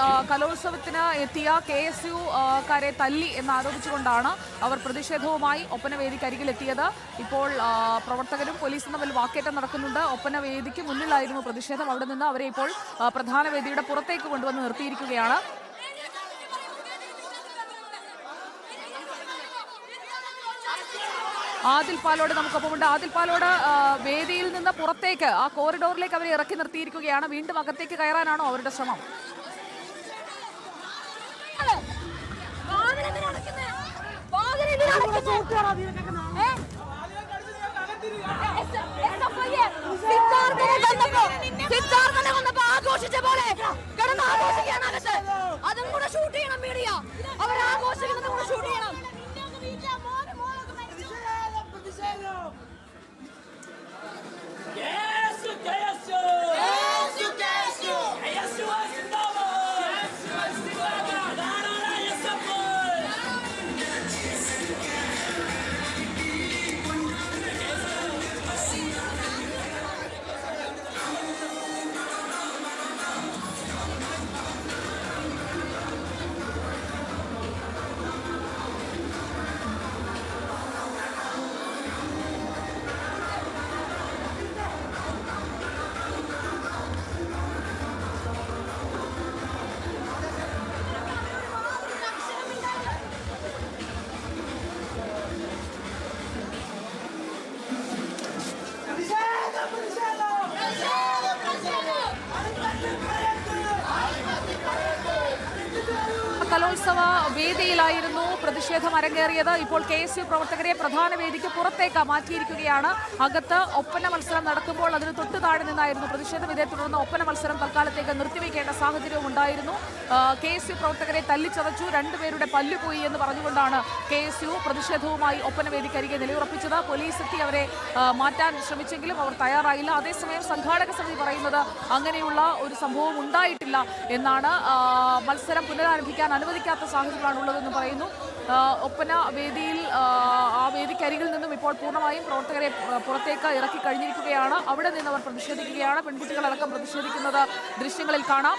കലോത്സവത്തിന് എത്തിയ KSU കാരെ തല്ലി എന്നാരോപിച്ചുകൊണ്ടാണ് അവർ പ്രതിഷേധവുമായി ഒപ്പനവേദിക്കരികിൽ എത്തിയത്. ഇപ്പോൾ പ്രവർത്തകരും പോലീസും തമ്മിൽ വാക്കേറ്റം നടക്കുന്നുണ്ട്. ഒപ്പനവേദിക്ക് മുന്നിലായിരുന്നു പ്രതിഷേധം. അവിടെ നിന്ന് അവരെ ഇപ്പോൾ പ്രധാന വേദിയുടെ പുറത്തേക്ക് കൊണ്ടുവന്ന് നിർത്തിയിരിക്കുകയാണ്. ആദിൽ പാലോട് നമുക്കൊപ്പമുണ്ട്. ആദിൽ പാലോട്, വേദിയിൽ നിന്ന് പുറത്തേക്ക് ആ കോറിഡോറിലേക്ക് അവരെ ഇറക്കി നിർത്തിയിരിക്കുകയാണ്. വീണ്ടും അകത്തേക്ക് കയറാനാണോ അവരുടെ ശ്രമം? ആഘോഷിച്ച പോലെ കിടന്ന് ആഘോഷിക്കുകയാണ് അകത്ത്. അതും കൂടെ ഷൂട്ട് ചെയ്യണം മീഡിയ. അവർ ആഘോഷിക്കുന്നത് കൂടെ ഷൂട്ട് ചെയ്യണം. കലോത്സവ വേദിയിലായിരുന്നു പ്രതിഷേധം അരങ്ങേറിയത്. ഇപ്പോൾ KSU പ്രവർത്തകരെ പ്രധാന വേദിക്ക് പുറത്തേക്ക് മാറ്റിയിരിക്കുകയാണ്. അകത്ത് ഒപ്പന മത്സരം നടക്കുമ്പോൾ അതിന് തൊട്ടു താഴെ നിന്നായിരുന്നു പ്രതിഷേധം. ഇതേ തുടർന്ന് ഒപ്പന മത്സരം തൽക്കാലത്തേക്ക് നിർത്തിവെക്കേണ്ട സാഹചര്യവും ഉണ്ടായിരുന്നു. KSU പ്രവർത്തകരെ തല്ലിച്ചതച്ചു, രണ്ടുപേരുടെ പല്ലുപോയി എന്ന് പറഞ്ഞുകൊണ്ടാണ് KSU പ്രതിഷേധവുമായി ഒപ്പന വേദിക്കരികെ നിലയുറപ്പിച്ചത്. പോലീസ് എത്തി അവരെ മാറ്റാൻ ശ്രമിച്ചെങ്കിലും അവർ തയ്യാറായില്ല. അതേസമയം സംഘാടക സമിതി പറയുന്നത് അങ്ങനെയുള്ള ഒരു സംഭവം ഉണ്ടായിട്ടില്ല എന്നാണ്. മത്സരം പുനരാരംഭിക്കാൻ അനുവദിക്കാത്ത സാഹചര്യമാണുള്ളതെന്ന് പറയുന്നു. ഒപ്പന വേദിയിൽ ആ വേദിക്കരികിൽ നിന്നും ഇപ്പോൾ പൂർണ്ണമായും പ്രവർത്തകരെ പുറത്തേക്ക് ഇറക്കി കഴിഞ്ഞിരിക്കുകയാണ്. അവിടെ നിന്ന് അവർ പ്രതിഷേധിക്കുകയാണ്. പെൺകുട്ടികളടക്കം പ്രതിഷേധിക്കുന്നത് ദൃശ്യങ്ങളിൽ കാണാം.